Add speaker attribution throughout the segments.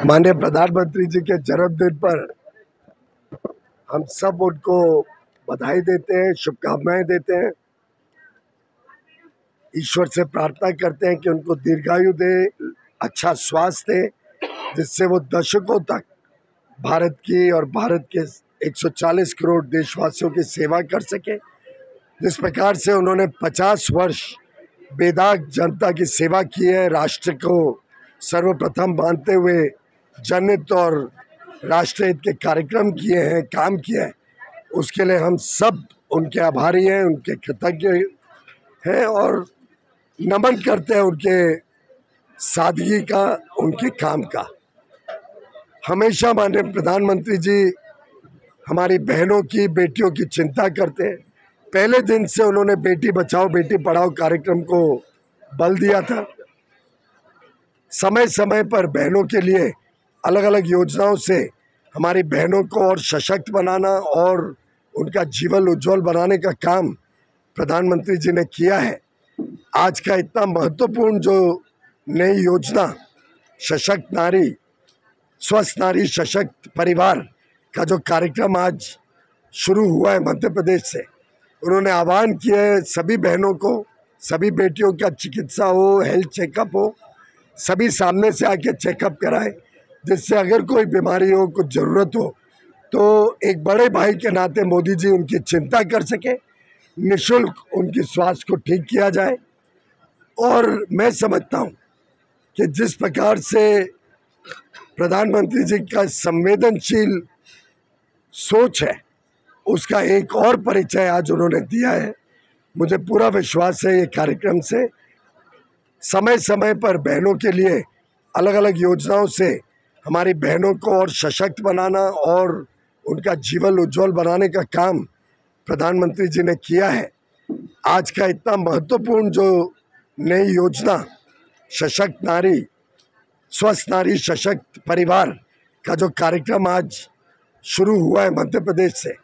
Speaker 1: माननीय प्रधानमंत्री जी के जन्मदिन पर हम सब उनको बधाई देते हैं, शुभकामनाएं देते हैं। ईश्वर से प्रार्थना करते हैं कि उनको दीर्घायु दे, अच्छा स्वास्थ्य दे, जिससे वो दशकों तक भारत की और भारत के 140 करोड़ देशवासियों की सेवा कर सके। जिस प्रकार से उन्होंने 50 वर्ष बेदाग जनता की सेवा की है, राष्ट्र को सर्वप्रथम मानते हुए जनहित और राष्ट्र हित के कार्यक्रम किए हैं, काम किया है, उसके लिए हम सब उनके आभारी हैं, उनके कृतज्ञ हैं और नमन करते हैं उनके सादगी का, उनके काम का। हमेशा माननीय प्रधानमंत्री जी हमारी बहनों की, बेटियों की चिंता करते हैं। पहले दिन से उन्होंने बेटी बचाओ बेटी पढ़ाओ कार्यक्रम को बल दिया था। समय समय पर बहनों के लिए अलग अलग योजनाओं से हमारी बहनों को और सशक्त बनाना और उनका जीवन उज्जवल बनाने का काम प्रधानमंत्री जी ने किया है। आज का इतना महत्वपूर्ण जो नई योजना सशक्त नारी, स्वस्थ नारी, सशक्त परिवार का जो कार्यक्रम आज शुरू हुआ है मध्य प्रदेश से, उन्होंने आह्वान किया है सभी बहनों को, सभी बेटियों का चिकित्सा हो, हेल्थ चेकअप हो, सभी सामने से आके चेकअप कराएं, जिससे अगर कोई बीमारी हो, कुछ ज़रूरत हो तो एक बड़े भाई के नाते मोदी जी उनकी चिंता कर सके, निःशुल्क उनकी स्वास्थ्य को ठीक किया जाए। और मैं समझता हूँ कि जिस प्रकार से प्रधानमंत्री जी का संवेदनशील सोच है, उसका एक और परिचय आज उन्होंने दिया है। मुझे पूरा विश्वास है ये कार्यक्रम से समय समय पर बहनों के लिए अलग अलग योजनाओं से हमारी बहनों को और सशक्त बनाना और उनका जीवन उज्जवल बनाने का काम प्रधानमंत्री जी ने किया है। आज का इतना महत्वपूर्ण जो नई योजना सशक्त नारी, स्वस्थ नारी, सशक्त परिवार का जो कार्यक्रम आज शुरू हुआ है मध्य प्रदेश से,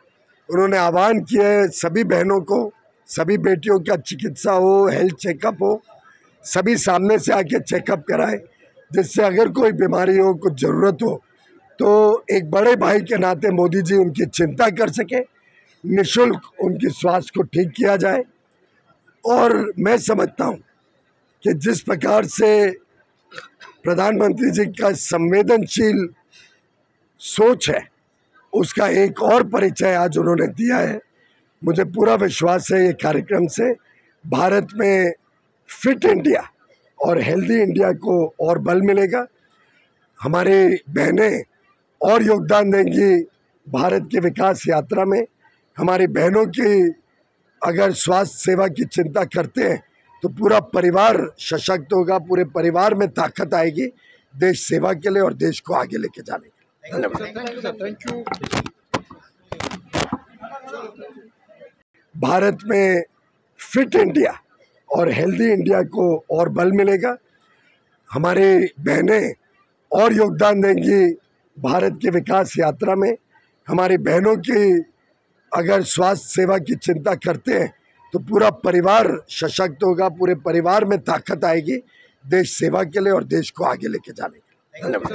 Speaker 1: उन्होंने आह्वान किया है सभी बहनों को, सभी बेटियों का चिकित्सा हो, हेल्थ चेकअप हो, सभी सामने से आके चेकअप कराएं, जिससे अगर कोई बीमारी हो, कुछ ज़रूरत हो तो एक बड़े भाई के नाते मोदी जी उनकी चिंता कर सके, निःशुल्क उनकी स्वास्थ्य को ठीक किया जाए। और मैं समझता हूँ कि जिस प्रकार से प्रधानमंत्री जी का संवेदनशील सोच है, उसका एक और परिचय आज उन्होंने दिया है। मुझे पूरा विश्वास है ये कार्यक्रम से भारत में फिट इंडिया और हेल्दी इंडिया को और बल मिलेगा। हमारी बहनें और योगदान देंगी भारत की विकास यात्रा में। हमारी बहनों की अगर स्वास्थ्य सेवा की चिंता करते हैं तो पूरा परिवार सशक्त होगा, पूरे परिवार में ताकत आएगी देश सेवा के लिए और देश को आगे लेके जाने के लिए। धन्यवाद। भारत में फिट इंडिया और हेल्दी इंडिया को और बल मिलेगा। हमारी बहनें और योगदान देंगी भारत की विकास यात्रा में। हमारी बहनों की अगर स्वास्थ्य सेवा की चिंता करते हैं तो पूरा परिवार सशक्त होगा, पूरे परिवार में ताकत आएगी देश सेवा के लिए और देश को आगे लेके जाने के लिए। धन्यवाद।